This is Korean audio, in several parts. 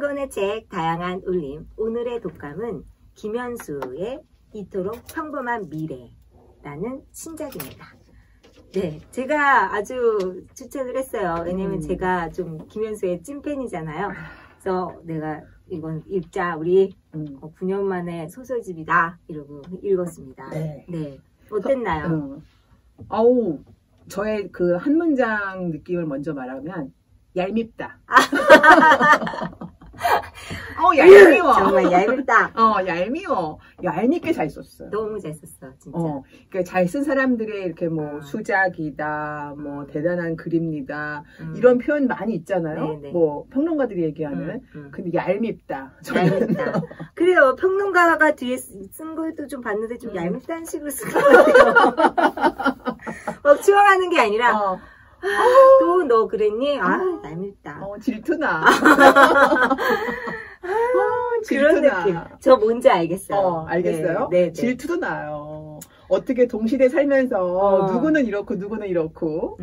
권의 책 다양한 울림. 오늘의 독감은 김현수의 이토록 평범한 미래라는 신작입니다. 네, 제가 아주 추천을 했어요. 왜냐면 제가 좀 김현수의 찐팬이잖아요. 그래서 내가 이건 읽자, 우리 9년 만에 소설집이다 이러고 읽었습니다. 네. 네, 어땠나요? 아우, 저의 그 한 문장 느낌을 먼저 말하면 얄밉다. 얄미워. 정말 얄밉다. 얄미워. 얄밉게 잘 썼어요. 너무 잘 썼어, 진짜. 그러니까 잘 쓴 사람들의 이렇게 뭐 수작이다, 뭐 대단한 그림이다 이런 표현 많이 있잖아요. 네네. 뭐 평론가들이 얘기하는. 근데 얄밉다. 얄밉다. 그래요. 평론가가 뒤에 쓴 것도 좀 봤는데 좀 얄밉다는 식으로 쓴 것 같아요. 막 추앙하는 게 아니라 또 너 그랬니? 얄밉다. 질투나. 그런 느낌. 저 뭔지 알겠어요. 알겠어요? 네. 질투도 나요. 어떻게 동시대 살면서 누구는 이렇고 누구는 이렇고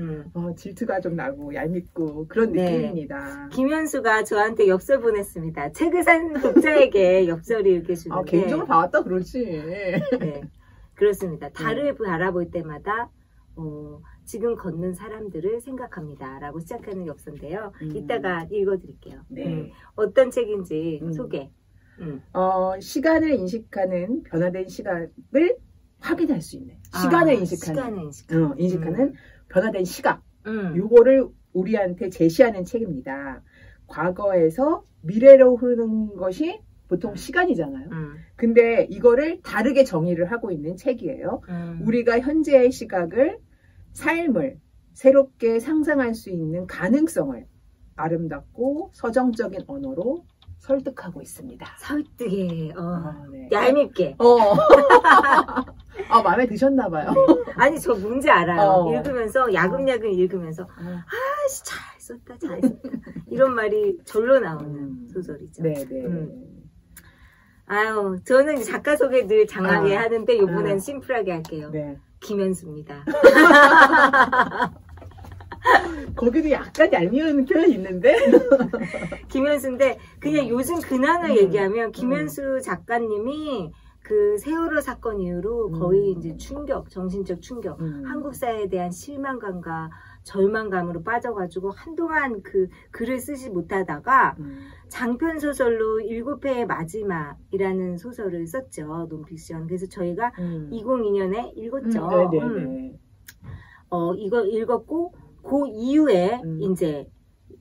질투가 좀 나고 얄밉고 그런 느낌입니다. 김현수가 저한테 엽서 보냈습니다. 책을 산 독자에게 엽서를 이렇게 주는데 개인적으로 봐왔다 그러지. 네, 그렇습니다. 달을 바라볼 때마다 지금 걷는 사람들을 생각합니다 라고 시작하는 엽서인데요. 이따가 읽어드릴게요. 네. 어떤 책인지 소개. 시간을 인식하는 변화된 시각을 확인할 수 있는 시간을 인식하는 변화된 시각 요거를 우리한테 제시하는 책입니다. 과거에서 미래로 흐르는 것이 보통 시간이잖아요. 근데 이거를 다르게 정의를 하고 있는 책이에요. 우리가 현재의 시각을 삶을 새롭게 상상할 수 있는 가능성을 아름답고 서정적인 언어로 설득하고 있습니다. 설득에 네. 얄밉게. 마음에 드셨나봐요. 네. 아니 저 뭔지 알아요. 읽으면서 야금야금 읽으면서 잘 썼다 이런 말이 절로 나오는 소설이죠. 네네. 아유, 저는 작가 소개 늘 장하게 하는데 이번엔 심플하게 할게요. 네. 김현수입니다. 거기도 약간 얄미운 표현이 있는데? 김현수인데 그냥 요즘 근황을 얘기하면 김현수 작가님이 그 세월호 사건 이후로 거의 이제 정신적 충격, 한국 사회에 대한 실망감과 절망감으로 빠져가지고 한동안 그 글을 쓰지 못하다가 장편 소설로 7회의 마지막이라는 소설을 썼죠. 논픽션. 그래서 저희가 2002년에 읽었죠. 이거 읽었고 그 이후에 이제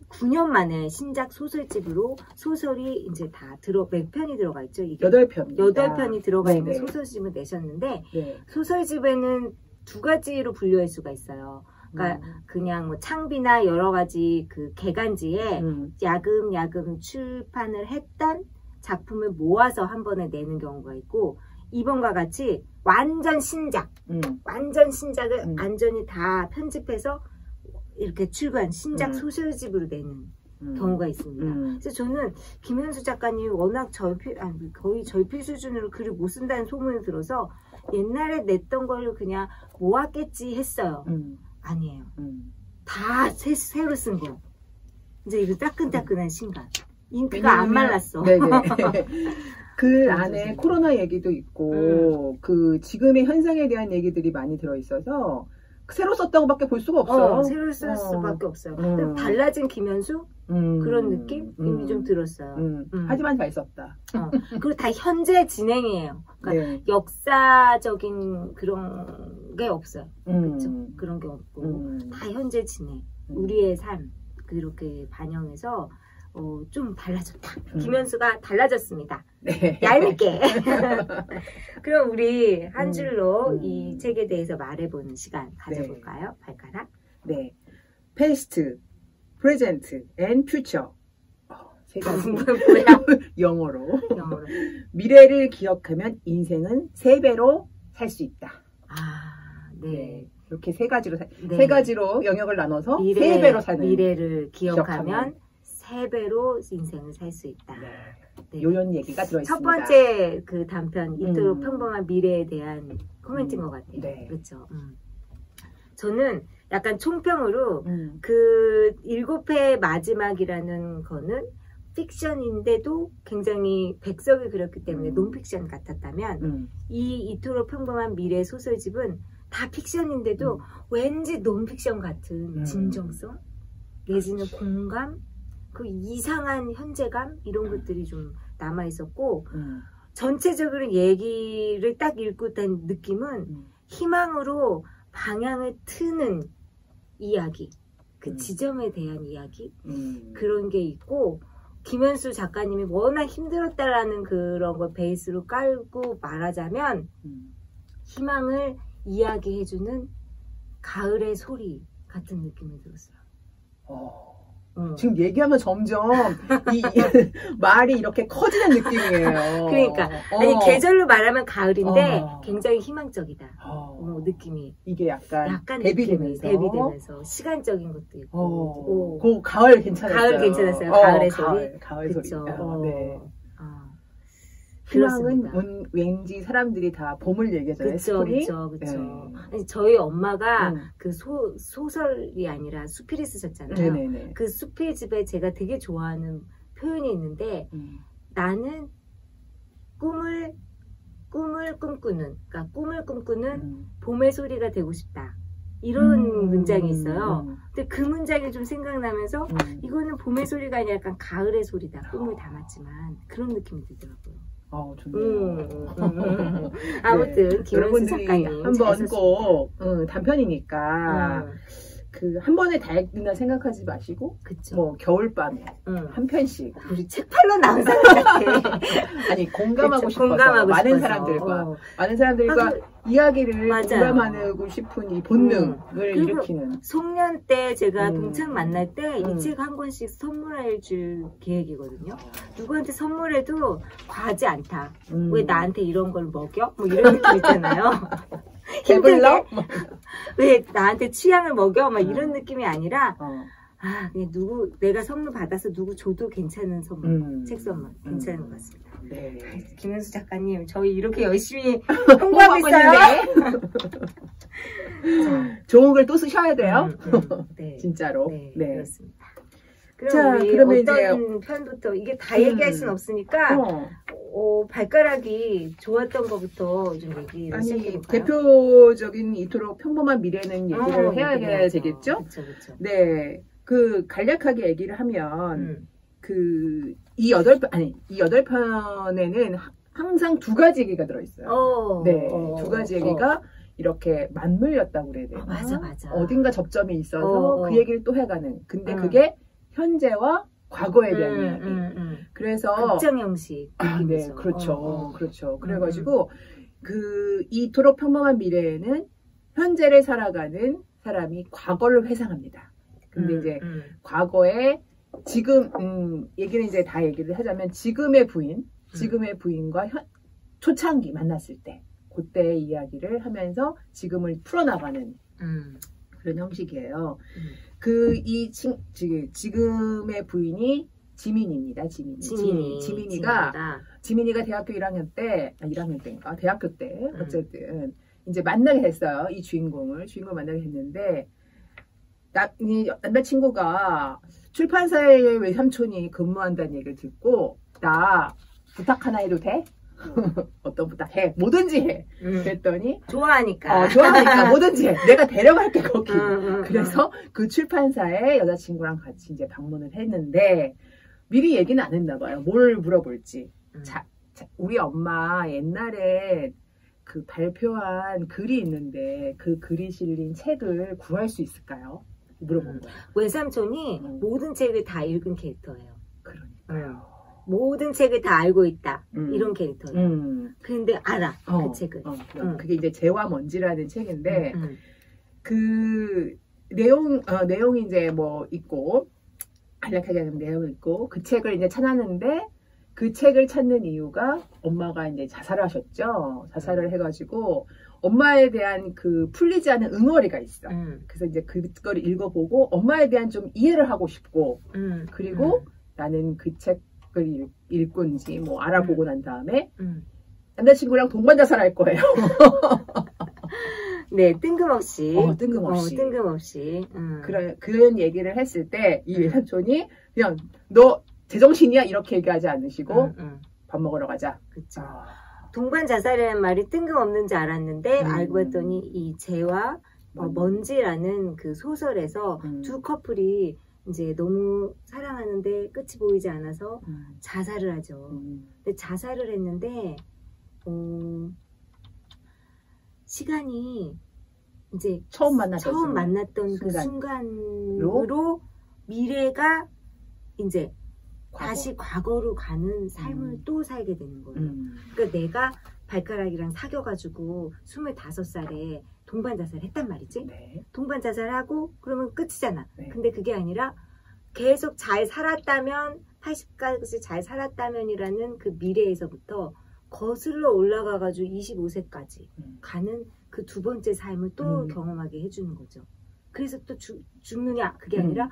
9년 만에 신작 소설집으로 소설이 이제 다 몇 편이 들어가 있죠. 이게 8편이 들어가 있는 소설집을 내셨는데 소설집에는 두 가지로 분류할 수가 있어요. 그러니까 그냥 뭐 창비나 여러 가지 그 개간지에 야금야금 출판을 했던 작품을 모아서 한 번에 내는 경우가 있고 이번과 같이 완전 신작을 완전히 다 편집해서 이렇게 출간 신작 소설집으로 내는 경우가 있습니다. 그래서 저는 김현수 작가님이 워낙 거의 절필 수준으로 글을 못 쓴다는 소문을 들어서 옛날에 냈던 걸로 그냥 모았겠지 했어요. 아니에요. 다 새로 쓴 거. 이제 이거 따끈따끈한 신간. 잉크가 안 말랐어. 그 안에 코로나 얘기도 있고 그 지금의 현상에 대한 얘기들이 많이 들어있어서 새로 썼다고밖에 볼 수가 없어요. 새로 쓸 수밖에 없어요. 달라진 김현수? 그런 느낌이 좀 들었어요. 하지만 잘 썼다. 그리고 다 현재 진행이에요. 그러니까 역사적인 그런 게 없어요. 그렇죠? 그런 게 없고 다 현재 진행. 우리의 삶 그렇게 반영해서 좀 달라졌다. 김현수가 달라졌습니다. 네. 얄밉게. 그럼 우리 한 줄로 이 책에 대해서 말해보는 시간 가져볼까요? 발가락. 네. Past, Present, and Future. 세 가지. 뭐야? 영어로. 미래를 기억하면 인생은 3배로 살 수 있다. 네. 이렇게 세 가지로 영역을 나눠서 3배로 사는. 미래를 기억하면 3배로 인생을 살 수 있다. 이런 얘기가 들어있습니다. 첫 번째 그 단편 이토록 평범한 미래에 대한 코멘트인 것 같아요. 그렇죠. 저는 약간 총평으로 그 7회 마지막이라는 거는 픽션인데도 굉장히 백석이 그렸기 때문에 논픽션 같았다면 이 이토록 평범한 미래 소설집은 다 픽션인데도 왠지 논픽션 같은 진정성 내지는 공감 그 이상한 현재감 이런 것들이 좀 남아있었고 전체적으로 얘기를 딱 읽고 난 느낌은 희망으로 방향을 트는 이야기 그 지점에 대한 이야기 그런 게 있고 김현수 작가님이 워낙 힘들었다라는 그런 걸 베이스로 깔고 말하자면 희망을 이야기해주는 가을의 소리 같은 느낌이 들었어요. 지금 얘기하면 점점 이 말이 이렇게 커지는 느낌이에요. 그러니까 아니 계절로 말하면 가을인데 굉장히 희망적이다. 느낌이 이게 약간 대비되면서 시간적인 것도 있고. 그 가을 괜찮았어요. 가을 괜찮았어요. 가을의 소리. 가을 소리. 네. 그렇습니다. 희망은 왠지 사람들이 다 봄을 얘기하잖아요. 그렇죠. 네. 저희 엄마가 그 소설이 아니라 수필을 쓰셨잖아요. 네네네. 그 수필 집에 제가 되게 좋아하는 표현이 있는데 나는 꿈을 꿈꾸는 그러니까 꿈을 꿈꾸는 봄의 소리가 되고 싶다. 이런 문장이 있어요. 근데 그 문장이 좀 생각나면서 이거는 봄의 소리가 아니라 약간 가을의 소리다. 꿈을 담았지만 그런 느낌이 들더라고요. 좋네요. 아무튼 네. 김현수 작가님 한번 꼭 단 편이니까 그 한 번에 다 읽는다 생각하지 마시고 뭐 겨울밤에 한 편씩 우리 책 팔러 나온 사람 같아. 아니 공감하고 싶어서 많은 사람들과 이야기를 공감하고 싶은 이 본능을 일으키는 송년 때 제가 동창 만날 때 이 책 한 권씩 선물해 줄 계획이거든요. 누구한테 선물해도 과하지 않다. 왜 나한테 이런 걸 먹여? 뭐 이런 느낌 있잖아요. 배불러? 왜 나한테 취향을 먹여? 막 이런 느낌이 아니라 그냥 내가 선물 받아서 누구 줘도 괜찮은 선물, 책 선물 괜찮은 것 같습니다. 네. 김현수 작가님, 저희 이렇게 열심히 홍보하고 있어요. 좋은 걸 또 쓰셔야 돼요. 네. 진짜로. 네, 그렇습니다. 그러면 어떤 이제 편부터 이게 다 얘기할 수는 없으니까 발가락이 좋았던 것부터 좀 얘기를 시작해볼까요? 대표적인 이토록 평범한 미래는 얘기를 해야 되겠죠? 그쵸. 네, 그 간략하게 얘기를 하면 이 8편에는 항상 두 가지 얘기가 들어있어요. 두 가지 얘기가 이렇게 맞물렸다고 그래야 되나? 맞아. 어딘가 접점이 있어서 그 얘기를 또 해가는. 근데 그게 현재와 과거에 대한 이야기. 그래서 극장 형식. 네, 그렇죠. 그래가지고 이토록 평범한 미래에는 현재를 살아가는 사람이 과거를 회상합니다. 근데 이제 과거에 지금 얘기를 이제 다 얘기를 하자면 지금의 부인과 초창기 만났을 때 그때의 이야기를 하면서 지금을 풀어나가는 그런 형식이에요. 지금의 부인이 지민이입니다. 지민이가 대학교 1학년 때인가? 대학교 때, 어쨌든, 이제 만나게 됐어요. 이 주인공을 만나게 됐는데, 남자친구가 출판사에 외삼촌이 근무한다는 얘기를 듣고, 나 부탁 하나 해도 돼? 어떤 부탁해? 뭐든지 해. 그랬더니 좋아하니까 뭐든지 해. 내가 데려갈게 거기. 그래서 그 출판사에 여자친구랑 같이 이제 방문을 했는데 미리 얘기는 안 했나 봐요. 뭘 물어볼지. 우리 엄마 옛날에 그 발표한 글이 있는데 그 글이 실린 책을 구할 수 있을까요? 물어본 거예요. 외삼촌이 모든 책을 다 읽은 캐릭터예요. 그러니까요. 모든 책을 다 알고 있다. 이런 캐릭터예요. 근데 알아. 그 책을. 그게 이제 재와 먼지라는 책인데 그 내용이 이제 뭐 있고 간략하게 하는 내용이 있고 그 책을 이제 찾았는데 그 책을 찾는 이유가 엄마가 이제 자살을 하셨죠. 자살을 해가지고 엄마에 대한 그 풀리지 않은 응어리가 있어. 그래서 이제 그걸 읽어보고 엄마에 대한 좀 이해를 하고 싶고 그리고 나는 그 책을 읽고인지 뭐 알아보고 난 다음에 남자친구랑 동반자살할 거예요. 네, 뜬금없이. 그런 얘기를 했을 때 이 외삼촌이 그냥 너 제정신이야 이렇게 얘기하지 않으시고 밥 먹으러 가자. 그렇죠. 동반 자살이라는 말이 뜬금없는지 알았는데 알고 봤더니 이 재와 먼지라는 그 소설에서 두 커플이 이제 너무 사랑하는데 끝이 보이지 않아서 자살을 하죠. 근데 자살을 했는데 시간이 이제 처음 만났던 그 순간으로 미래가 이제 다시 과거로 가는 삶을 또 살게 되는 거예요. 그러니까 내가 발가락이랑 사귀어가지고 25살에 동반 자살했단 말이지. 네. 동반 자살하고 그러면 끝이잖아. 네. 근데 그게 아니라 계속 잘 살았다면 80까지 잘 살았다면이라는 그 미래에서부터 거슬러 올라가가지고 25세까지 가는 그 두 번째 삶을 또 경험하게 해주는 거죠. 그래서 또 죽느냐 그게 아니라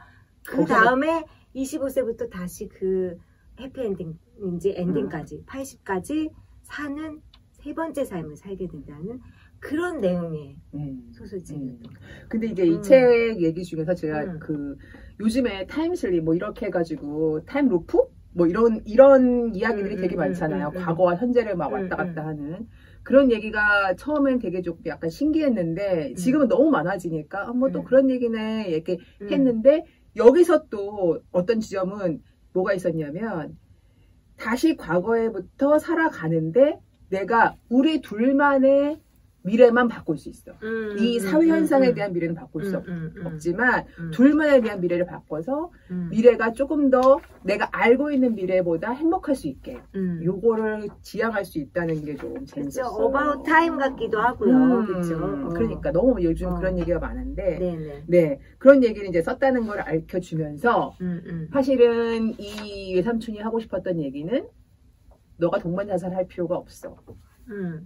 그 다음에 25세부터 다시 그 해피엔딩 이제 엔딩까지 80까지 사는 세 번째 삶을 살게 된다는 그런 내용의 소설책이었던 거예요. 근데 이제 이 책 얘기 중에서 제가 그 요즘에 타임슬립 뭐 이렇게 해가지고 타임루프 뭐 이런 이야기들이 되게 많잖아요. 과거와 현재를 막 왔다 갔다 하는 그런 얘기가 처음엔 되게 좀 약간 신기했는데 지금은 너무 많아지니까 뭐 또 그런 얘기네 이렇게 했는데 여기서 또 어떤 지점은 뭐가 있었냐면 다시 과거에부터 살아가는데 내가 우리 둘만의 미래만 바꿀 수 있어. 이 사회 현상에 대한 미래는 바꿀 수 없지만 둘만에 대한 미래를 바꿔서 미래가 조금 더 내가 알고 있는 미래보다 행복할 수 있게 요거를 지향할 수 있다는 게 좀 재밌었어요. 어바웃 타임 같기도 하고요. 그렇죠. 그러니까 너무 요즘 그런 얘기가 많은데 네 그런 얘기를 이제 썼다는 걸 알려주면서 사실은 이 외삼촌이 하고 싶었던 얘기는 너가 동반 자살할 필요가 없어.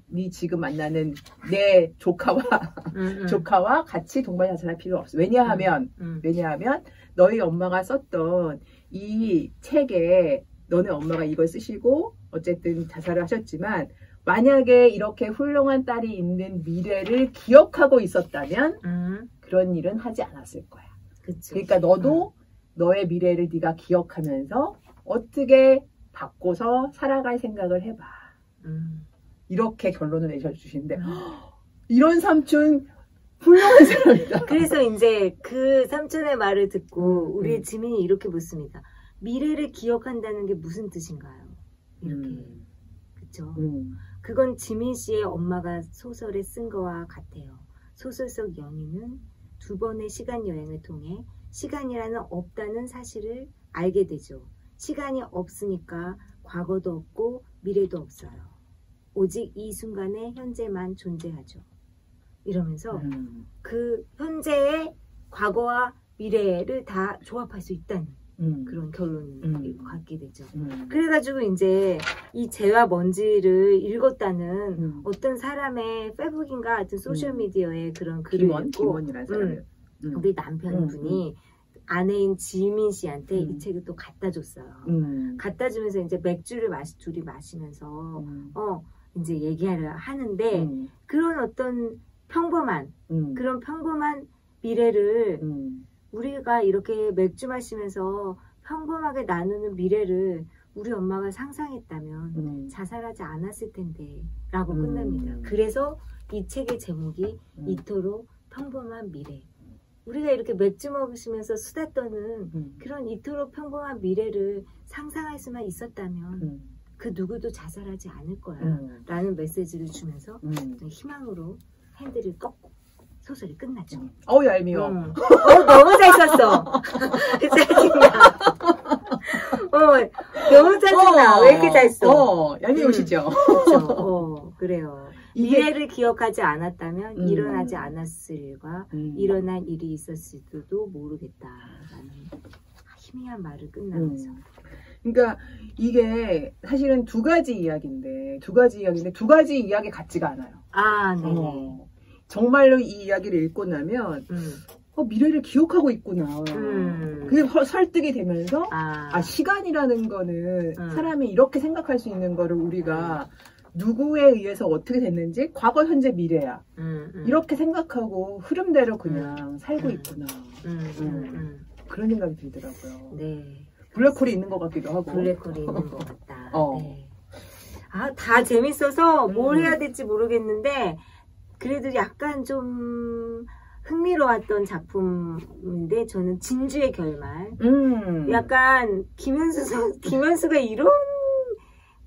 네 지금 만나는 내 조카와 같이 동반 자살할 필요 없어. 왜냐하면 너희 엄마가 썼던 이 책에 너네 엄마가 이걸 쓰시고 어쨌든 자살을 하셨지만 만약에 이렇게 훌륭한 딸이 있는 미래를 기억하고 있었다면 그런 일은 하지 않았을 거야. 그쵸. 그러니까 너도 너의 미래를 네가 기억하면서 어떻게 바꿔서 살아갈 생각을 해봐. 이렇게 결론을 내셔주시는데 이런 삼촌 훌륭한 사람이다. 그래서 이제 그 삼촌의 말을 듣고 우리 지민이 이렇게 묻습니다. 미래를 기억한다는 게 무슨 뜻인가요? 이렇게. 그쵸? 그건 지민 씨의 엄마가 소설에 쓴 거와 같아요. 소설 속 영희는 두 번의 시간 여행을 통해 시간이라는 없다는 사실을 알게 되죠. 시간이 없으니까 과거도 없고 미래도 없어요. 오직 이 순간의 현재만 존재하죠. 이러면서 그 현재의 과거와 미래를 다 조합할 수 있다는 그런 결론을 갖게 되죠. 그래가지고 이제 이 재와 먼지를 읽었다는 어떤 사람의 페북인가 하여튼 소셜미디어에 그런 글을 읽고 우리 남편분이 아내인 지민 씨한테 이 책을 또 갖다 줬어요. 갖다 주면서 이제 맥주를 둘이 마시면서 이제 얘기를 하는데 그런 어떤 평범한 그런 평범한 미래를 우리가 이렇게 맥주 마시면서 평범하게 나누는 미래를 우리 엄마가 상상했다면 자살하지 않았을 텐데 라고 끝납니다. 그래서 이 책의 제목이 이토록 평범한 미래. 우리가 이렇게 맥주 먹으시면서 수다 떠는 그런 이토록 평범한 미래를 상상할 수만 있었다면 그 누구도 자살하지 않을 거야 라는 메시지를 주면서 희망으로 핸들을 꺾고 소설이 끝나죠. 얄미워. 너무 잘 썼어. 짜증나. 너무 짜증나. 왜 이렇게 잘 써? 얄미우시죠? 그렇죠. 그래요. 미래를 기억하지 않았다면 일어나지 않았을 일과 일어난 일이 있었을지도 모르겠다라는 희미한 말을 끝나면서. 그러니까 이게 사실은 두 가지 이야기인데 두 가지 이야기 같지가 않아요. 네. 정말로 이 이야기를 읽고 나면 미래를 기억하고 있구나. 그게 설득이 되면서 시간이라는 거는 사람이 이렇게 생각할 수 있는 거를 우리가 누구에 의해서 어떻게 됐는지 과거, 현재, 미래야. 이렇게 생각하고 흐름대로 그냥 살고 있구나. 그런 생각이 들더라고요. 네. 블랙홀이 있는 것 같기도 하고. 블랙홀이 있는 것 같다. 네. 아, 다 재밌어서 뭘 해야 될지 모르겠는데 그래도 약간 좀 흥미로웠던 작품인데 저는 진주의 결말. 약간 김현수가 이런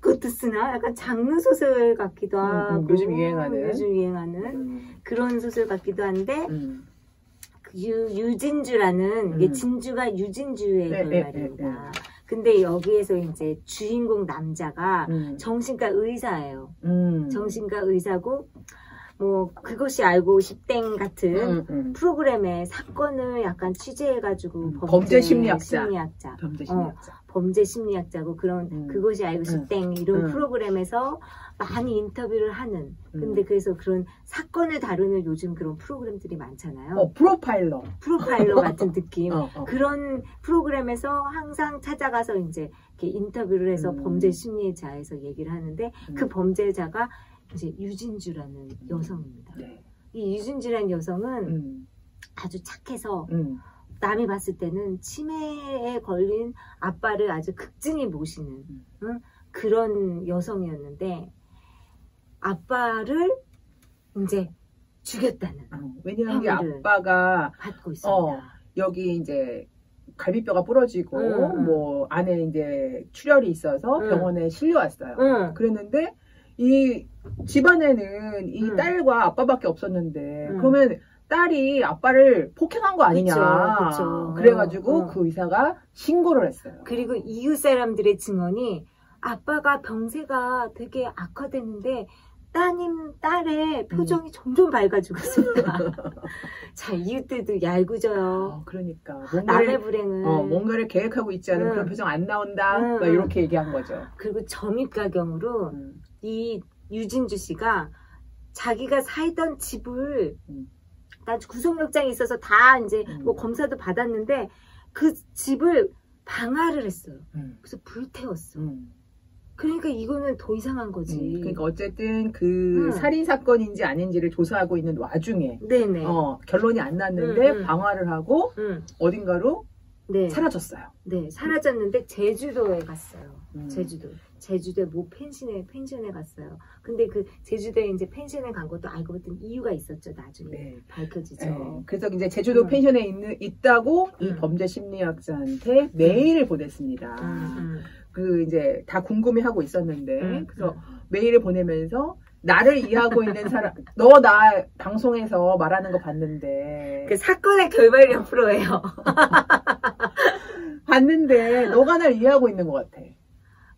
것도 쓰나? 약간 장르 소설 같기도 하고 요즘 유행하는 그런 소설 같기도 한데 유진주라는 이게 진주가 유진주의 결말입니다. 근데 여기에서 이제 주인공 남자가 정신과 의사예요. 정신과 의사고 뭐 그것이 알고 싶땡 같은 프로그램의 사건을 약간 취재해가지고 범죄 심리학자. 범죄 심리학자고 그런 그것이 알고 싶땡 이런 프로그램에서 많이 인터뷰를 하는 근데 그래서 그런 사건을 다루는 요즘 그런 프로그램들이 많잖아요. 프로파일러 같은 느낌. 그런 프로그램에서 항상 찾아가서 이제 이렇게 인터뷰를 해서 범죄 심리자에서 얘기를 하는데 그 범죄자가 이제 유진주라는 여성입니다. 이 유진주라는 여성은 아주 착해서 남이 봤을 때는 치매에 걸린 아빠를 아주 극진히 모시는 그런 여성이었는데 아빠를 이제 죽였다는 왜냐하면 아빠가 받고 있습니다. 여기 이제 갈비뼈가 부러지고 뭐 안에 이제 출혈이 있어서 병원에 실려왔어요. 그랬는데 이 집안에는 이 딸과 아빠밖에 없었는데 그러면 딸이 아빠를 폭행한 거 아니냐. 그쵸. 그래가지고 그 의사가 신고를 했어요. 그리고 이웃 사람들의 증언이 아빠가 병세가 되게 악화됐는데 딸의 표정이 점점 밝아지고 있습니다. 자, 이웃들도 얄궂어요. 그러니까 남의 불행을 뭔가를 계획하고 있지 않은 그런 표정 안 나온다. 막 이렇게 얘기한 거죠. 그리고 점입가경으로 이 유진주 씨가 자기가 살던 집을 나 구속영장이 있어서 다 이제 뭐 검사도 받았는데 그 집을 방화를 했어요. 그래서 불태웠어. 그러니까 이거는 더 이상한 거지. 그러니까 어쨌든 그 살인 사건인지 아닌지를 조사하고 있는 와중에 결론이 안 났는데 방화를 하고 어딘가로 사라졌어요. 네, 사라졌는데 제주도에 갔어요. 제주도에 뭐 펜션에 갔어요. 근데 그 제주도에 이제 펜션에 간 것도 알고 봤더니 이유가 있었죠. 나중에 밝혀지죠. 그래서 이제 제주도 펜션에 있다고 이 범죄 심리학자한테 메일을 보냈습니다. 그 이제 다 궁금해하고 있었는데 그래서 메일을 보내면서 나를 이해하고 있는 사람, 너 나 방송에서 말하는 거 봤는데 그 사건의 결말력 프로예요. 봤는데 너가 날 이해하고 있는 것 같아.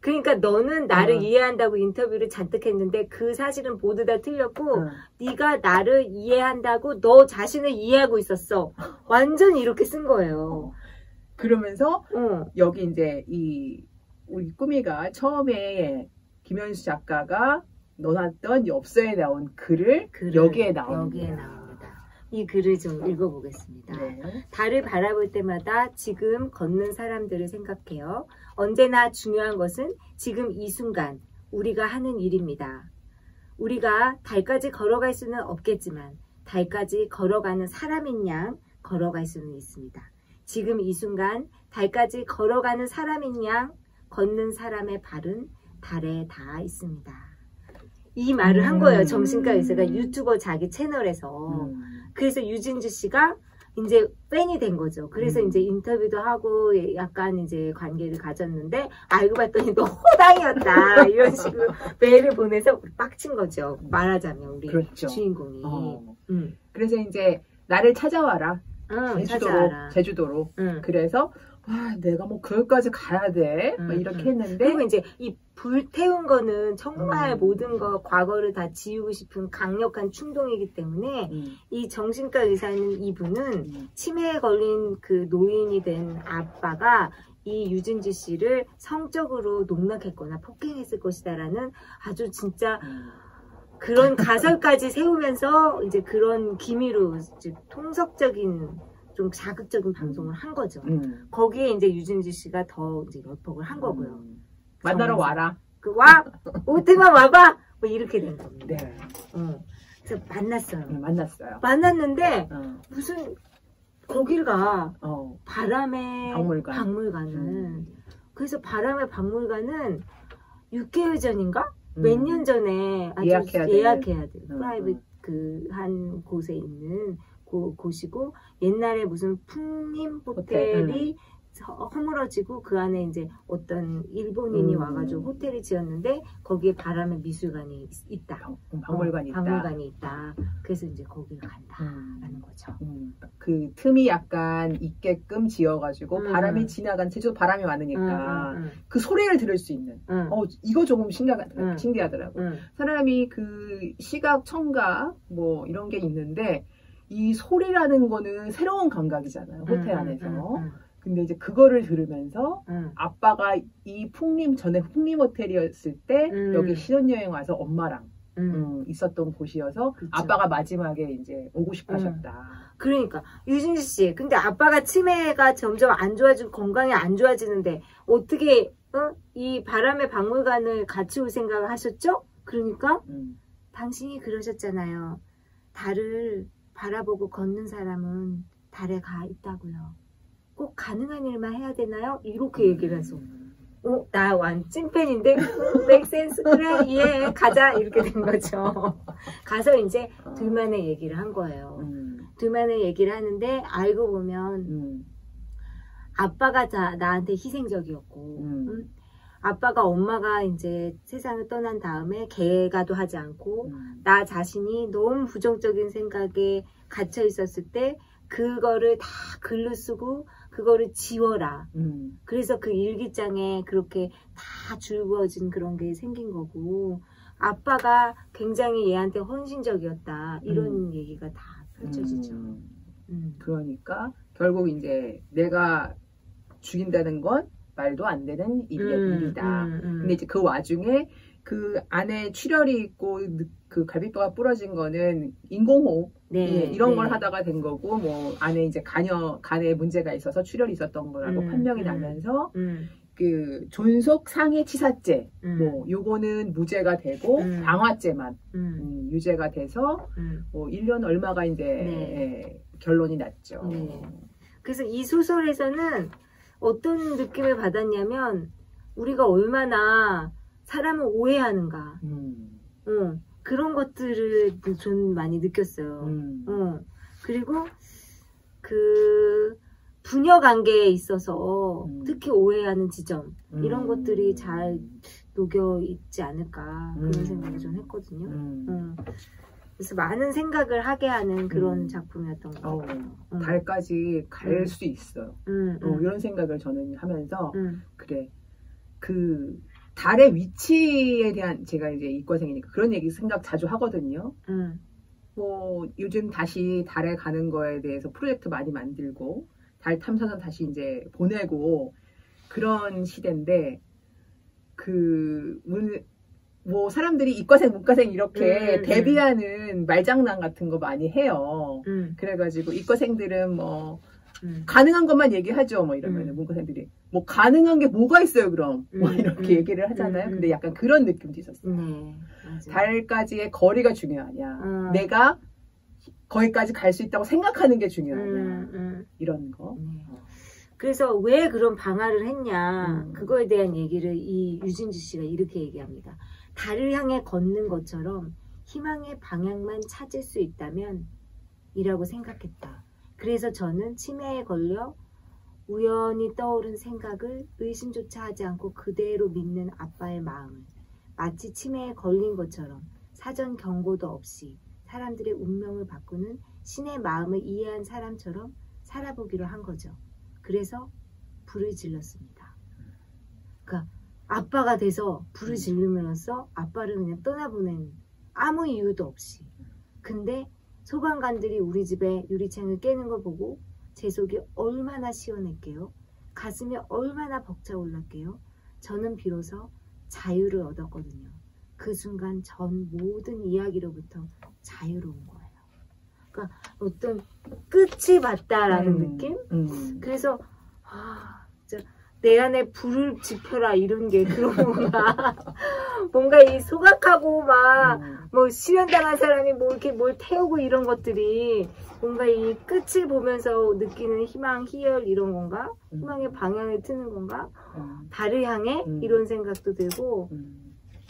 그러니까 너는 나를 이해한다고 인터뷰를 잔뜩 했는데 그 사실은 모두 다 틀렸고 네가 나를 이해한다고 너 자신을 이해하고 있었어. 완전 이렇게 쓴 거예요. 그러면서 여기 이제 우리 꾸미가 처음에 김현수 작가가 넣어놨던 엽서에 나온 글을 여기에 나옵니다. 이 글을 좀 읽어보겠습니다. 달을 바라볼 때마다 지금 걷는 사람들을 생각해요. 언제나 중요한 것은 지금 이 순간 우리가 하는 일입니다. 우리가 달까지 걸어갈 수는 없겠지만 달까지 걸어가는 사람인 양 걸어갈 수는 있습니다. 지금 이 순간 달까지 걸어가는 사람인 양 걷는 사람의 발은 달에 닿아 있습니다. 이 말을 한 거예요. 정신과 의사가 유튜버 자기 채널에서. 그래서 유진주 씨가 이제 팬이 된 거죠. 그래서 이제 인터뷰도 하고 약간 이제 관계를 가졌는데 알고 봤더니 너 호당이었다. 이런 식으로 메일을 보내서 빡친 거죠. 말하자면 우리 주인공이. 그래서 이제 나를 찾아와라. 제주도로. 그래서 내가 뭐 그걸까지 가야 돼. 이렇게 했는데. 그리고 이제 이 불태운 거는 정말 모든 과거를 다 지우고 싶은 강력한 충동이기 때문에 이 정신과 의사는 이분은 치매에 걸린 그 노인이 된 아빠가 이 유진주 씨를 성적으로 농락했거나 폭행했을 것이다라는 아주 진짜 그런 가설까지 세우면서 이제 그런 기미로 이제 통속적인 좀 자극적인 방송을 한 거죠. 거기에 이제 유진주 씨가 더 이제 열폭을 한 거고요. 만나러 와라. 오트만 와봐. 뭐 이렇게 된 겁니다. 네. 그래서 만났어요. 만났어요. 만났는데 무슨 거길 가. 바람의 박물관은. 그래서 바람의 박물관은 6개월 전인가? 몇 년 전에 아주 예약해야 돼. 프라이빗 한 곳에 있는 곳이고, 옛날에 무슨 풍림 호텔이 허물어지고 그 안에 이제 어떤 일본인이 와가지고 호텔을 지었는데 거기에 바람의 미술관이 있다. 박물관이 있다. 그래서 이제 거기를 간다라는 거죠. 그 틈이 약간 있게끔 지어가지고 바람이 지나간 제주도 바람이 많으니까 그 소리를 들을 수 있는. 이거 조금 신기하더라고. 사람이 그 시각, 청각 뭐 이런 게 있는데 이 소리라는 거는 새로운 감각이잖아요. 호텔 안에서. 근데 이제 그거를 들으면서 아빠가 이 전에 풍림 호텔이었을 때 여기 신혼여행 와서 엄마랑 있었던 곳이어서 그쵸. 아빠가 마지막에 이제 오고 싶어 하셨다. 그러니까 유진수 씨, 근데 아빠가 치매가 점점 안 좋아지고 건강이 안 좋아지는데 어떻게 이 바람의 박물관을 같이 올 생각을 하셨죠? 그러니까 당신이 그러셨잖아요. 달을 바라보고 걷는 사람은 달에 가 있다고요. 꼭 가능한 일만 해야 되나요? 이렇게 얘기를 해서 나 찐팬인데 맥센스 그래 예 가자 이렇게 된 거죠. 가서 이제 둘만의 얘기를 한 거예요. 둘만의 얘기를 하는데 알고 보면 아빠가 나한테 희생적이었고 아빠가 엄마가 이제 세상을 떠난 다음에 개가도 하지 않고 나 자신이 너무 부정적인 생각에 갇혀 있었을 때 그거를 다 글로 쓰고 그거를 지워라. 그래서 그 일기장에 그렇게 다 줄거진 그런 게 생긴 거고 아빠가 굉장히 얘한테 헌신적이었다. 이런 얘기가 다 펼쳐지죠. 그러니까 결국 이제 내가 죽인다는 건 말도 안 되는 일이다. 근데 이제 그 와중에 그 안에 출혈이 있고 그 갈비뼈가 부러진 거는 인공호흡 이런 걸 하다가 된 거고 뭐 안에 이제 간에 문제가 있어서 출혈이 있었던 거라고 판명이 나면서 그 존속 상해 치사죄 뭐 요거는 무죄가 되고 방화죄만 유죄가 돼서 뭐 1년 얼마가 이제 결론이 났죠. 그래서 이 소설에서는 어떤 느낌을 받았냐면 우리가 얼마나 사람을 오해하는가 그런 것들을 좀 많이 느꼈어요. 그리고 그 부녀 관계에 있어서 특히 오해하는 지점 이런 것들이 잘 녹여 있지 않을까 그런 생각을 좀 했거든요. 그래서 많은 생각을 하게 하는 그런 작품이었던 것 같아요. 달까지 갈 수 있어요. 이런 생각을 저는 하면서 그래 그 달의 위치에 대한 제가 이제 이과생이니까 그런 얘기 생각 자주 하거든요. 뭐 요즘 다시 달에 가는 거에 대해서 프로젝트 많이 만들고 달 탐사선 다시 이제 보내고 그런 시대인데 뭐 사람들이 이과생 문과생 이렇게 대비하는 말장난 같은 거 많이 해요. 그래가지고 이과생들은 뭐 가능한 것만 얘기하죠. 뭐 이러면 문과생들이 뭐 가능한 게 뭐가 있어요 그럼 뭐 이렇게 얘기를 하잖아요. 근데 약간 그런 느낌도 있었어요. 달까지의 거리가 중요하냐 내가 거기까지 갈 수 있다고 생각하는 게 중요하냐 이런 거. 그래서 왜 그런 방화를 했냐 그거에 대한 얘기를 이 유진주 씨가 이렇게 얘기합니다. 달을 향해 걷는 것처럼 희망의 방향만 찾을 수 있다면 이라고 생각했다. 그래서 저는 치매에 걸려 우연히 떠오른 생각을 의심조차 하지 않고 그대로 믿는 아빠의 마음을 마치 치매에 걸린 것처럼 사전 경고도 없이 사람들의 운명을 바꾸는 신의 마음을 이해한 사람처럼 살아보기로 한 거죠. 그래서 불을 질렀습니다. 그러니까 아빠가 돼서 불을 지르면서 아빠를 그냥 떠나보낸 아무 이유도 없이. 근데 소방관들이 우리 집에 유리창을 깨는 걸 보고 제 속이 얼마나 시원했게요. 가슴이 얼마나 벅차올랐게요. 저는 비로소 자유를 얻었거든요. 그 순간 전 모든 이야기로부터 자유로운 거예요. 그러니까 어떤 끝이 봤다라는 느낌? 그래서 진짜 내 안에 불을 지펴라 이런 게 그런 건가 뭔가 이 소각하고 막 뭐 실현당한 사람이 뭐 이렇게 뭘 태우고 이런 것들이 뭔가 이 끝을 보면서 느끼는 희망, 희열 이런 건가? 희망의 방향을 트는 건가? 달을 향해 이런 생각도 들고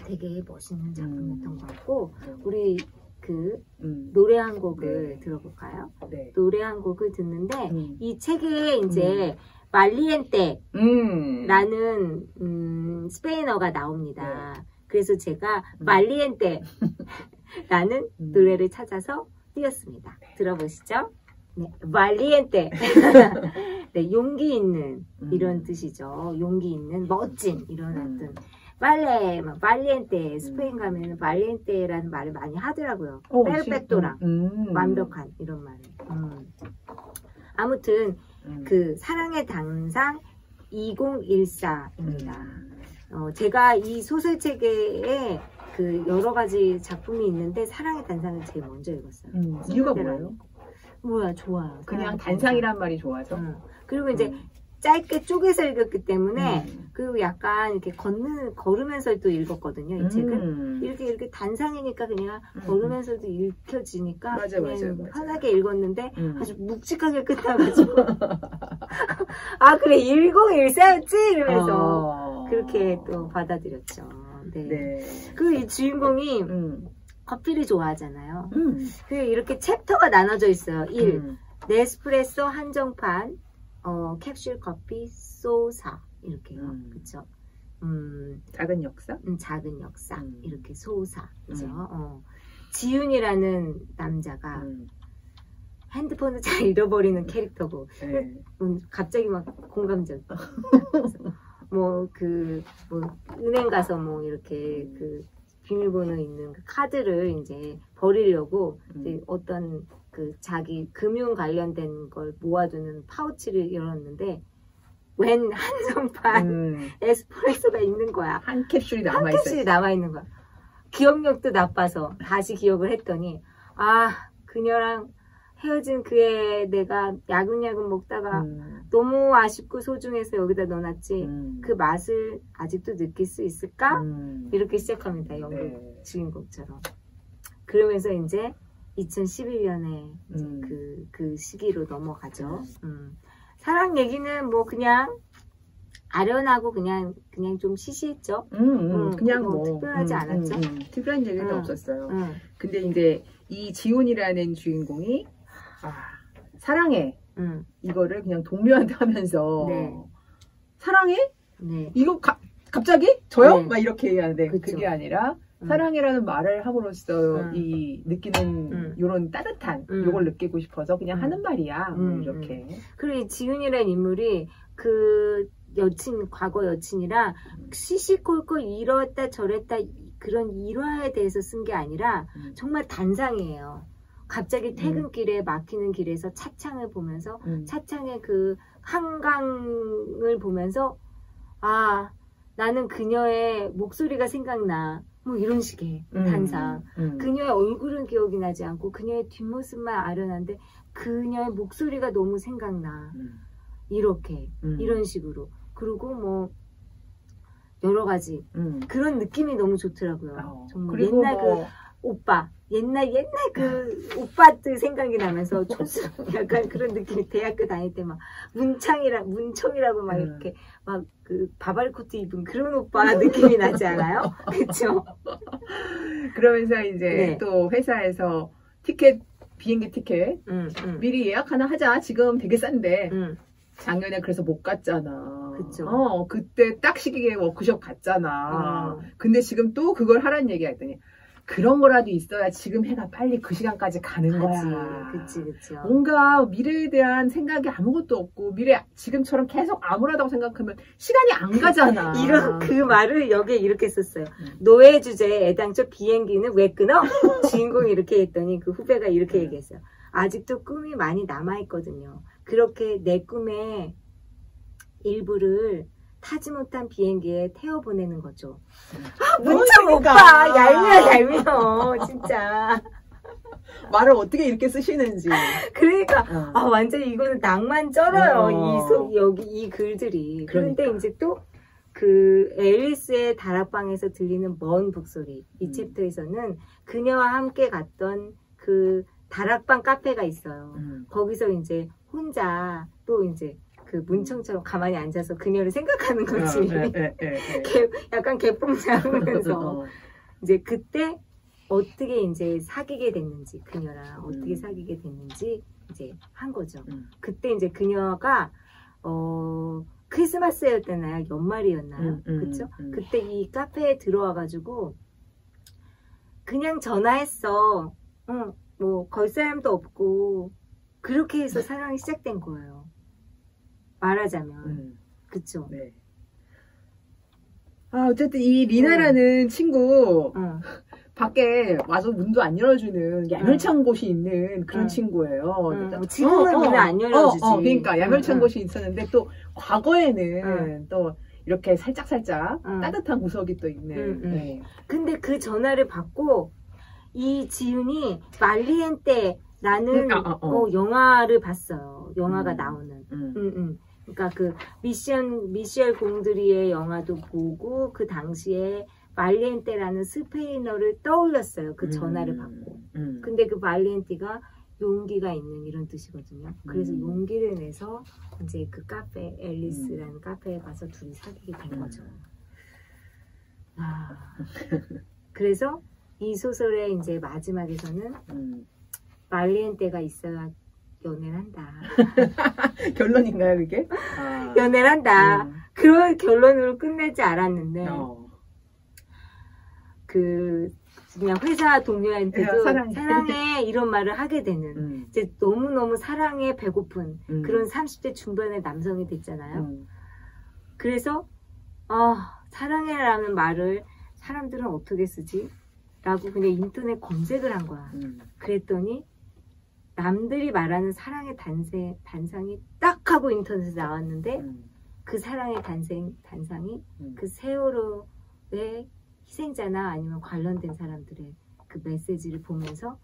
되게 멋있는 작품이었던 것 같고 우리 그 노래 한 곡을 들어볼까요? 네. 노래 한 곡을 듣는데 이 책에 이제 말리엔테라는 스페인어가 나옵니다. 네. 그래서 제가 말리엔테라는 노래를 찾아서 띄웠습니다. 들어보시죠. 네, 말리엔테. 네, 용기 있는 이런 뜻이죠. 용기 있는 멋진 이런 어떤 말리엔테 스페인 가면 말리엔테라는 말을 많많이 하더라고요. 페르페토랑 완벽한 이런 말을. 아무튼 그 사랑의 단상 2014입니다. 제가 이 소설책에 그 여러 가지 작품이 있는데 사랑의 단상을 제일 먼저 읽었어요. 이유가 뭐예요? 뭐야, 좋아요. 그냥 단상이란 말이 좋아서. 그리고 이제 짧게 쪼개서 읽었기 때문에 그리고 약간 이렇게 걸으면서도 읽었거든요. 이 책은 이렇게 단상이니까 그냥 걸으면서도 읽혀지니까 그냥 편하게 읽었는데 아주 묵직하게 끝나가지고 아 그래 1014였지 이러면서 그렇게 또 받아들였죠. 네. 그 이 주인공이 커피를 좋아하잖아요. 그 이렇게 챕터가 나눠져 있어요. 1. 네스프레소 한정판 캡슐 커피 소사 이렇게요. 그쵸? 작은 역사? 작은 역사 이렇게 소사 그죠? 지훈이라는 남자가 핸드폰을 잘 잃어버리는 캐릭터고 갑자기 막 공감적 뭐 은행 가서 뭐 이렇게 그 비밀번호 있는 그 카드를 이제 버리려고 이제 어떤 그 자기 금융 관련된 걸 모아두는 파우치를 열었는데 웬 한정판 에스프레소가 있는 거야. 한 캡슐이 남아있는 거야. 기억력도 나빠서 다시 기억을 했더니 아 그녀랑 헤어진 그애 내가 야금야금 먹다가 너무 아쉽고 소중해서 여기다 넣어놨지 그 맛을 아직도 느낄 수 있을까? 이렇게 시작합니다. 영국 주인공처럼. 그러면서 이제 2011년에 그 시기로 넘어가죠. 사랑 얘기는 뭐 그냥 아련하고 그냥 좀 시시했죠. 그냥 뭐 특별하지 않았죠. 특별한 얘기는 없었어요. 근데 이제 이 지훈이라는 주인공이 사랑해 이거를 그냥 동료한테 하면서 사랑해? 이거 갑자기? 저요? 막 이렇게 얘기하는데 그게 아니라 사랑이라는 말을 함으로써 이 느끼는 요런 따뜻한 요걸 느끼고 싶어서 그냥 하는 말이야. 이렇게. 그리고 이 지훈이라는 인물이 그 과거 여친이랑 시시콜콜 이랬다 저랬다 그런 일화에 대해서 쓴 게 아니라 정말 단상이에요. 갑자기 퇴근길에 막히는 길에서 차창을 보면서 차창의 그 한강을 보면서 아 나는 그녀의 목소리가 생각나 뭐 이런 식의 단상. 그녀의 얼굴은 기억이 나지 않고 그녀의 뒷모습만 아련한데 그녀의 목소리가 너무 생각나. 이렇게 이런 식으로. 그리고 뭐 여러 가지 그런 느낌이 너무 좋더라고요. 정말 옛날 그 오빠 옛날 그 오빠들 생각이 나면서 촌스러운 약간 그런 느낌이 대학교 다닐 때 막 문청이라고 막 이렇게 막 그 바바리 코트 입은 그런 오빠 느낌이 나지 않아요? 그렇죠? 그러면서 이제 또 회사에서 비행기 티켓 미리 예약 하나 하자. 지금 되게 싼데 작년에 그래서 못 갔잖아. 그쵸. 그때 딱 시기에 워크숍 갔잖아. 근데 지금 또 그걸 하라는 얘기가 있더니 그런 거라도 있어야 지금 해가 빨리 그 시간까지 가는 거야. 그치. 뭔가 미래에 대한 생각이 아무것도 없고 지금처럼 계속 암울하다고 생각하면 시간이 안 가잖아. 그 말을 여기에 이렇게 썼어요. 노예 주제에 애당초 비행기는 왜 끊어? 주인공이 이렇게 했더니 그 후배가 이렇게 얘기했어요. 아직도 꿈이 많이 남아있거든요. 그렇게 내 꿈의 일부를 타지 못한 비행기에 태워보내는 거죠. 문청 오빠 얄미워 진짜. 말을 어떻게 이렇게 쓰시는지. 그러니까 완전히 이거는 낭만 쩔어요. 여기 이 글들이. 그런데 이제 또 그 앨리스의 다락방에서 들리는 먼 북소리, 이 챕터에서는 그녀와 함께 갔던 그 다락방 카페가 있어요. 거기서 이제 혼자 또 이제 그 문청처럼 가만히 앉아서 그녀를 생각하는 거지. 약간 개뽕장하면서 이제 그때 어떻게 이제 사귀게 됐는지, 그녀랑 어떻게 사귀게 됐는지 이제 한 거죠. 그때 이제 그녀가 크리스마스였잖아요. 연말이었나요? 그쵸? 그때 이 카페에 들어와가지고 그냥 전화했어. 뭐 걸 사람도 없고 그렇게 해서 사랑이 시작된 거예요. 말하자면. 그쵸? 네. 아, 어쨌든 이 리나라는 친구 밖에 와서 문도 안 열어주는 야멸찬 곳이 있는 그런 친구예요. 그러니까 지금은 문을 안 열어주지. 그러니까 야멸찬 곳이 있었는데 또 과거에는 또 이렇게 살짝살짝 따뜻한 구석이 또 있는. 네. 근데 그 전화를 받고 이 지훈이 말리엔테라는 영화를 봤어요. 영화가 나오는. 그러니까 그 미셸 공드리의 영화도 보고 그 당시에 말리엔테라는 스페인어를 떠올렸어요. 그 전화를 받고. 근데 그 말리엔테가 용기가 있는 이런 뜻이거든요. 그래서 용기를 내서 이제 그 카페, 앨리스라는 카페에 가서 둘이 사귀게 된 거죠. 그래서 이 소설의 이제 마지막에서는 말리엔테가 있어야 연애를 한다. 결론인가요, 그게? 연애를 한다. 그런 결론으로 끝내지 않았는데, 그, 그냥 회사 동료한테도 사랑해 이런 말을 하게 되는, 이제 너무너무 사랑에 배고픈 그런 30대 중반의 남성이 됐잖아요. 그래서, 사랑해라는 말을 사람들은 어떻게 쓰지? 라고 그냥 인터넷 검색을 한 거야. 그랬더니, 남들이 말하는 사랑의 단상이 딱 하고 인터넷에 나왔는데 그 사랑의 단상이 그 세월호의 희생자나 아니면 관련된 사람들의 그 메시지를 보면서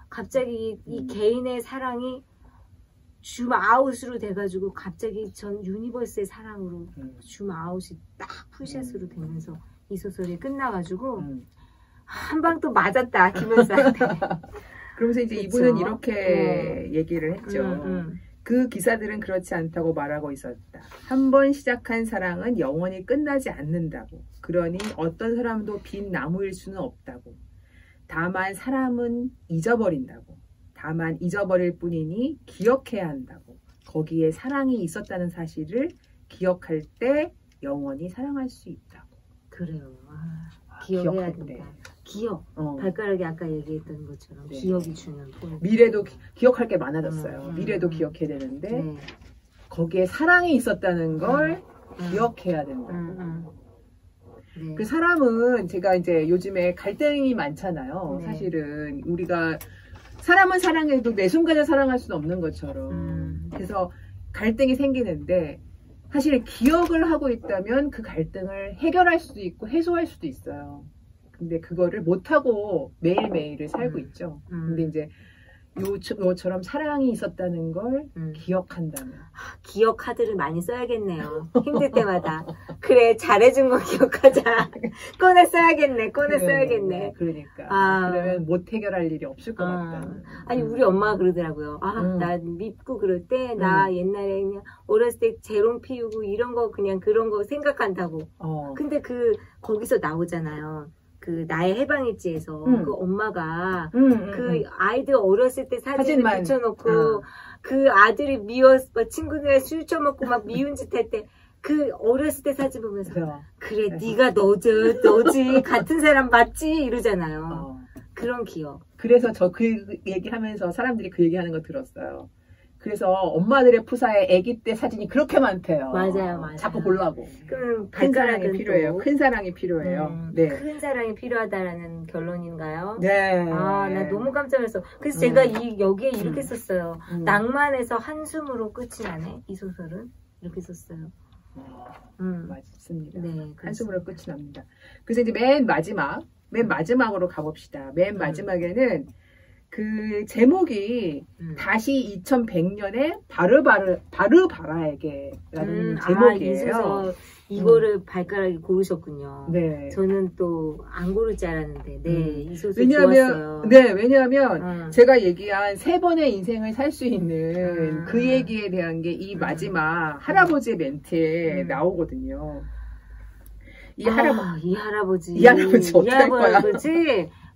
갑자기 이 개인의 사랑이 줌아웃으로 돼가지고 갑자기 전 유니버스의 사랑으로 줌아웃이 딱 풀샷으로 되면서 이 소설이 끝나가지고 한 방 또 맞았다 김연사한테. 그러면서 이제 그쵸? 이분은 이렇게 얘기를 했죠. 그 기사들은 그렇지 않다고 말하고 있었다. 한 번 시작한 사랑은 영원히 끝나지 않는다고. 그러니 어떤 사람도 빈 나무일 수는 없다고. 다만 사람은 잊어버린다고. 다만 잊어버릴 뿐이니 기억해야 한다고. 거기에 사랑이 있었다는 사실을 기억할 때 영원히 사랑할 수 있다고. 그래요. 기억해야 된다. 기억. 발가락이 아까 얘기했던 것처럼 네. 기억이 중요한 포인트. 미래도 기억할 게 많아졌어요. 미래도 기억해야 되는데 거기에 사랑이 있었다는 걸 기억해야 된다. 그 사람은 제가 이제 요즘에 갈등이 많잖아요. 사실은 우리가 사람은 사랑해도 매 순간에 사랑할 수는 없는 것처럼. 그래서 갈등이 생기는데 사실 기억을 하고 있다면 그 갈등을 해결할 수도 있고 해소할 수도 있어요. 근데 그거를 못하고 매일매일을 살고 있죠. 근데 이제 요처럼 사랑이 있었다는 걸 기억한다면. 기억 카드를 많이 써야겠네요. 힘들 때마다. 그래, 잘해준 거 기억하자. 꺼내 써야겠네. 써야겠네. 그러니까. 그러면 못 해결할 일이 없을 것 같다. 아니, 우리 엄마가 그러더라고요. 나 밉고 그럴 때, 나 옛날에 그냥 어렸을 때 재롱 피우고 이런 거 그냥 그런 거 생각한다고. 근데 거기서 나오잖아요. 그 나의 해방일지에서 그 엄마가 그 아이들 어렸을 때 사진을 붙여놓고 그 아들이 친구들이랑 술 처먹고 막 미운 짓 할 때 그 어렸을 때 사진 보면서 그래 네가 너지 같은 사람 맞지 이러잖아요. 그런 기억. 그래서 저 그 얘기하면서 사람들이 그 얘기하는 거 들었어요. 그래서 엄마들의 푸사에 아기 때 사진이 그렇게 많대요. 맞아요. 자꾸 보려고. 그럼 큰 사랑이 필요해요. 큰 사랑이 필요해요. 네. 큰 사랑이 필요하다라는 결론인가요? 네. 나 너무 깜짝 놀랐어. 그래서 제가 여기에 이렇게 썼어요. 낭만에서 한숨으로 끝이 나네. 이 소설은 이렇게 썼어요. 맞습니다. 네, 한숨으로 끝이 납니다. 그래서 이제 맨 마지막으로 가봅시다. 맨 마지막에는 그 제목이 다시 2100년에 바르바라에게라는 제목이에요. 이거를 발가락이 고르셨군요. 네. 저는 또 안 고를 줄 알았는데, 네, 이 소설 좋았어요. 네, 왜냐하면 제가 얘기한 3번의 인생을 살 수 있는 그 얘기에 대한 게 이 마지막 할아버지의 멘트에 나오거든요. 이 할아버지 어떻게 할 거야?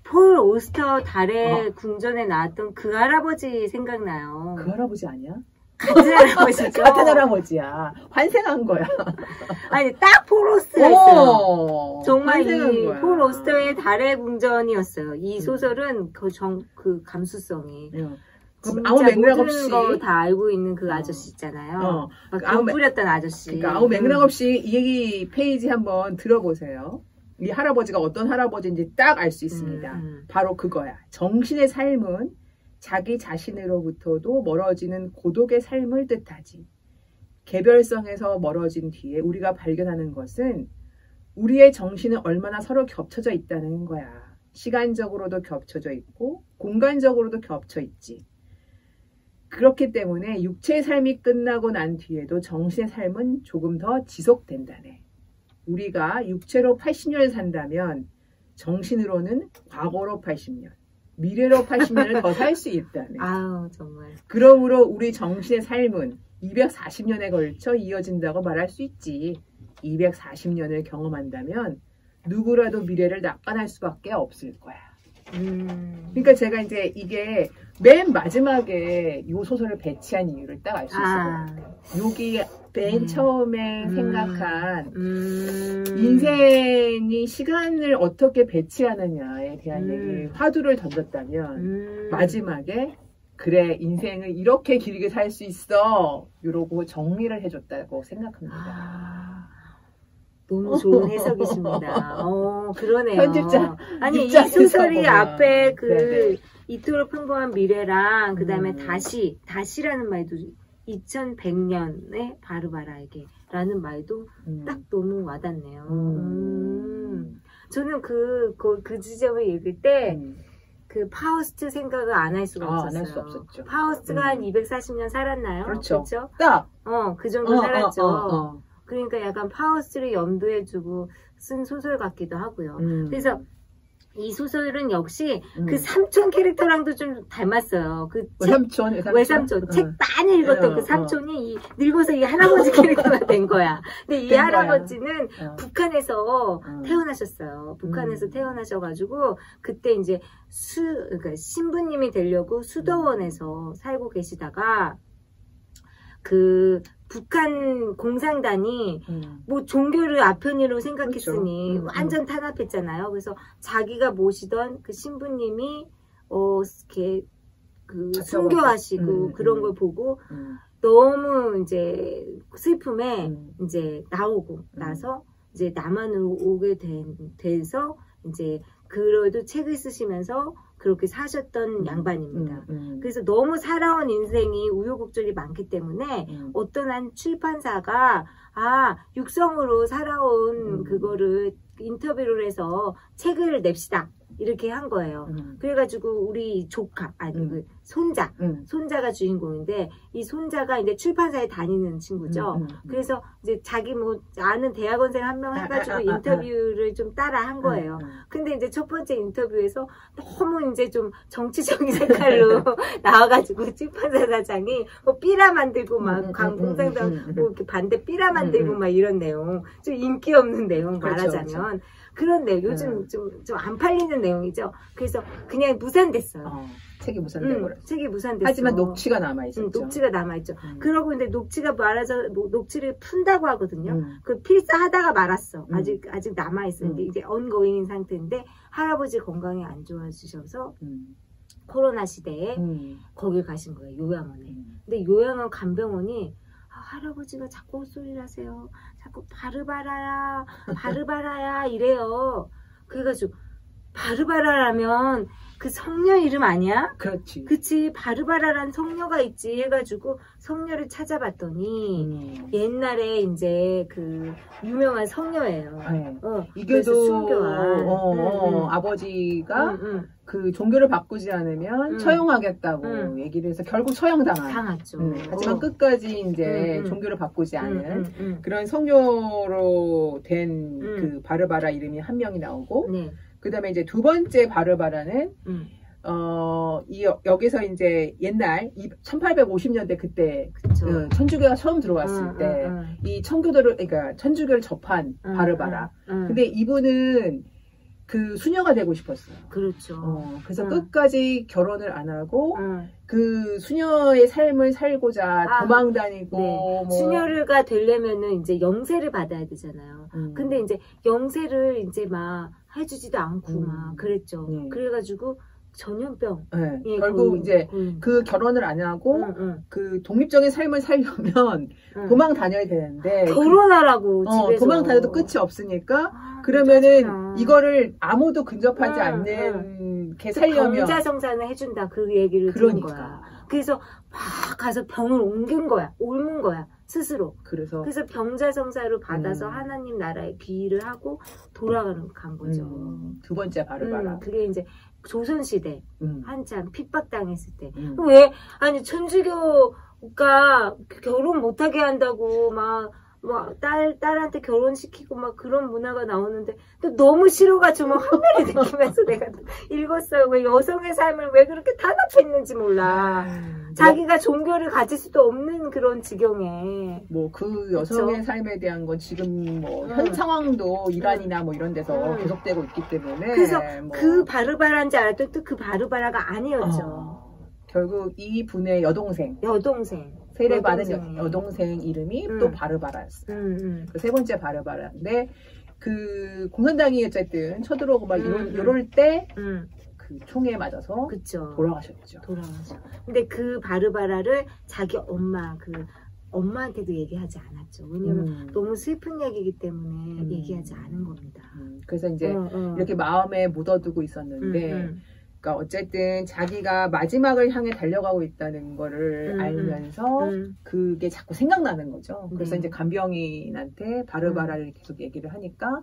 폴 오스터 달의 궁전에 나왔던 그 할아버지 생각나요. 그 할아버지 아니야? 같은 할아버지죠. 같은 할아버지야. 환생한 거야. 아니, 딱 폴 오스터였어요. 정말 이 폴 오스터의 달의 궁전이었어요. 이 소설은 그 감수성이. 아무 맥락 없이 거 다 알고 있는 그 아저씨 있잖아요. 막 뿌렸던 아저씨. 그러니까 아무 맥락 없이 이 얘기 페이지 한번 들어보세요. 이 할아버지가 어떤 할아버지인지 딱 알 수 있습니다. 바로 그거야. 정신의 삶은 자기 자신으로부터도 멀어지는 고독의 삶을 뜻하지. 개별성에서 멀어진 뒤에 우리가 발견하는 것은 우리의 정신은 얼마나 서로 겹쳐져 있다는 거야. 시간적으로도 겹쳐져 있고 공간적으로도 겹쳐 있지. 그렇기 때문에 육체의 삶이 끝나고 난 뒤에도 정신의 삶은 조금 더 지속된다네. 우리가 육체로 80년을 산다면 정신으로는 과거로 80년, 미래로 80년을 더 살 수 있다네. 아우, 정말. 그러므로 우리 정신의 삶은 240년에 걸쳐 이어진다고 말할 수 있지. 240년을 경험한다면 누구라도 미래를 낙관할 수밖에 없을 거야. 그러니까 제가 이제 이게 맨 마지막에 이 소설을 배치한 이유를 딱 알 수 있어요. 여기 맨 처음에 생각한 인생이 시간을 어떻게 배치하느냐에 대한 얘기, 화두를 던졌다면 마지막에 그래 인생을 이렇게 길게 살 수 있어 이러고 정리를 해줬다고 생각합니다. 너무 좋은 해석이십니다. 그러네요. 편집자. 아니, 이 소설이 앞에 그 이토록 평범한 미래랑 그 다음에 다시라는 말도 2100년에 바르바라에게 라는 말도 딱 너무 와닿네요. 저는 그 지점을 읽을 때 그 파우스트 생각을 안 할 수가 없었어요. 안 할 수 없었죠. 파우스트가 한 240년 살았나요? 그렇죠. 그렇죠? 딱! 그 정도 살았죠. 그러니까 약간 파우스트를 염두해주고 쓴 소설 같기도 하고요. 그래서 이 소설은 역시 그 삼촌 캐릭터랑도 좀 닮았어요. 그 외삼촌. 책 많이 읽었던 그 삼촌이 늙어서 이 할아버지 캐릭터가 된 거야. 근데 이 할아버지는 북한에서 태어나셨어요. 북한에서 태어나셔가지고 그때 이제 그러니까 신부님이 되려고 수도원에서 살고 계시다가 그 북한 공산당이 뭐 종교를 아편이로 생각했으니 그렇죠. 완전 탄압했잖아요. 그래서 자기가 모시던 그 신부님이 이렇게 그 순교하시고 그런 걸 보고 너무 이제 슬픔에 이제 나오고 나서 이제 남한으로 오게 돼서 이제 그래도 책을 쓰시면서 그렇게 사셨던 양반입니다. 그래서 너무 살아온 인생이 우여곡절이 많기 때문에 어떤 한 출판사가 육성으로 살아온 그거를 인터뷰를 해서 책을 냅시다. 이렇게 한 거예요. 그래가지고 우리 조카, 그 손자가 주인공인데 이 손자가 이제 출판사에 다니는 친구죠. 그래서 이제 자기 뭐 아는 대학원생 한 명 해가지고 인터뷰를 좀 따라 한 거예요. 근데 이제 첫 번째 인터뷰에서 너무 이제 좀 정치적인 색깔로 나와가지고 출판사 사장이 뭐 삐라 만들고 막 광공상도 뭐 이렇게 반대 삐라 만들고 막 이런 내용, 좀 인기 없는 내용 말하자면. 그렇죠. 그런데 요즘 좀 안 팔리는 내용이죠. 그래서 그냥 무산됐어요. 책이 무산돼버렸어요. 책이 무산됐어요. 하지만 녹취가 남아있었죠. 녹취가 남아있죠. 그러고 근데 녹취가 녹취를 푼다고 하거든요. 그 필사하다가 말았어. 아직 남아있었는데 이제 언고잉인 상태인데 할아버지 건강이 안 좋아지셔서 코로나 시대에 거길 가신 거예요. 요양원에. 근데 요양원 간병원이 할아버지가 자꾸 헛소리를 하세요. 자꾸 바르바라야 이래요. 그래가지고 바르바라라면 그 성녀 이름 아니야? 그렇지. 그치. 바르바라란 성녀가 있지 해가지고 성녀를 찾아봤더니 옛날에 이제 그 유명한 성녀예요. 네. 이게도 순교한 아버지가 그 종교를 바꾸지 않으면 처형하겠다고 얘기를 해서 결국 처형당했죠. 하지만 끝까지 이제 종교를 바꾸지 않은 그런 성녀로 된 그 바르바라 이름이 한 명이 나오고 그 다음에 이제 두 번째 바르바라는 여기서 이제 옛날 1850년대 그때 천주교가 처음 들어왔을 때 이 그러니까 천주교를 접한 바르바라. 근데 이분은 그 수녀가 되고 싶었어요. 그렇죠. 그래서 끝까지 결혼을 안 하고 그 수녀의 삶을 살고자 도망 다니고 뭐. 수녀가 되려면은 이제 영세를 받아야 되잖아요. 근데 이제 영세를 이제 막 해주지도 않고 막 그랬죠. 그래가지고 전염병. 결국 이제 그 결혼을 안 하고 그 독립적인 삶을 살려면 도망 다녀야 되는데 결혼하라고 집에서 도망 다녀도 끝이 없으니까 그러면은 이거를 아무도 근접하지 않는 게 살려면 병자성사는 해준다 그 얘기를 들은 거야. 그래서 막 가서 병을 옮긴 거야. 옮은 거야. 스스로. 그래서 병자성사를 받아서 하나님 나라에 비의를 하고 간 거죠. 두 번째 바르바라. 그게 이제 조선시대 한참 핍박당했을 때. 왜? 아니 천주교가 결혼 못하게 한다고 막 딸한테 결혼시키고 막 그런 문화가 나오는데 또 너무 싫어가지고 막 환멸을 느끼면서 내가 읽었어요. 왜 여성의 삶을 왜 그렇게 탄압했는지 몰라. 자기가 종교를 가질 수도 없는 그런 지경에. 뭐 그 여성의 삶에 대한 건 지금 뭐 현 상황도 이란이나 뭐 이런 데서 계속되고 있기 때문에. 그래서 그 바르바라인 줄 알았더니 또 그 바르바라가 아니었죠. 결국 이 분의 여동생. 세례받은 여동생 이름이 또 바르바라였어요. 그 세 번째 바르바라인데 그 공산당이 어쨌든 쳐들어오고 막 이럴 때 그 총에 맞아서 돌아가셨죠. 근데 그 바르바라를 자기 엄마한테도 얘기하지 않았죠. 왜냐면 너무 슬픈 얘기이기 때문에 얘기하지 않은 겁니다. 그래서 이제 이렇게 마음에 묻어두고 있었는데 그러니까 어쨌든 자기가 마지막을 향해 달려가고 있다는 거를 알면서 그게 자꾸 생각나는 거죠. 그래서 이제 간병인한테 바르바라를 계속 얘기를 하니까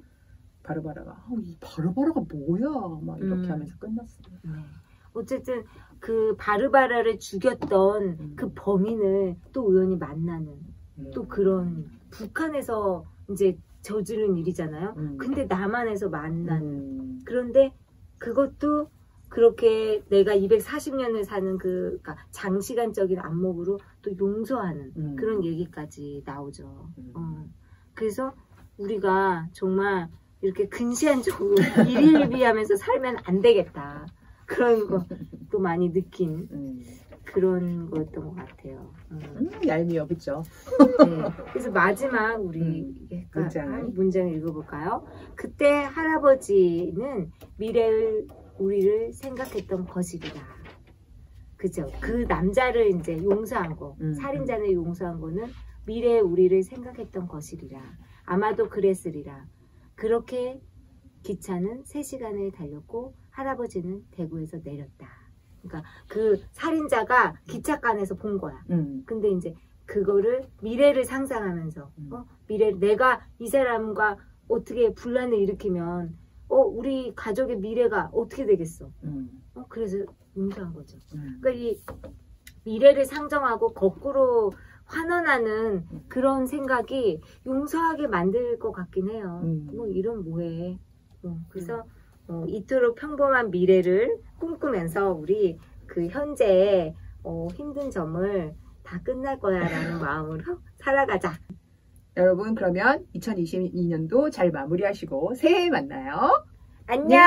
바르바라가 이 바르바라가 뭐야 막 이렇게 하면서 끝났어요. 어쨌든 그 바르바라를 죽였던 그 범인을 또 우연히 만나는 또 그런 북한에서 이제 저지른 일이잖아요. 근데 남한에서 만나는 그런데 그것도 그렇게 내가 240년을 사는 그러니까 장시간적인 안목으로 또 용서하는 그런 얘기까지 나오죠. 그래서 우리가 정말 이렇게 근시안적으로 일일비하면서 살면 안 되겠다. 그런 것도 많이 느낀 그런 거였던 것 같아요. 얄미워, 그쵸? 그래서 마지막 우리 문장을 읽어볼까요? 그때 할아버지는 미래를 우리를 생각했던 것이리라. 그죠? 그 남자를 이제 용서한 거, 살인자를 용서한 거는 미래의 우리를 생각했던 것이리라. 아마도 그랬으리라. 그렇게 기차는 3시간을 달렸고 할아버지는 대구에서 내렸다. 그러니까 그 살인자가 기차간에서 본 거야. 근데 이제 그거를 미래를 상상하면서 미래 내가 이 사람과 어떻게 분란을 일으키면 우리 가족의 미래가 어떻게 되겠어? 그래서 용서한 거죠. 그러니까 이 미래를 상정하고 거꾸로 환원하는 그런 생각이 용서하게 만들 것 같긴 해요. 뭐 이런 뭐해. 그래서 이토록 평범한 미래를 꿈꾸면서 우리 그 현재의 힘든 점을 다 끝날 거야 라는 마음으로 살아가자. 여러분 그러면 2022년도 잘 마무리하시고 새해에 만나요. 안녕.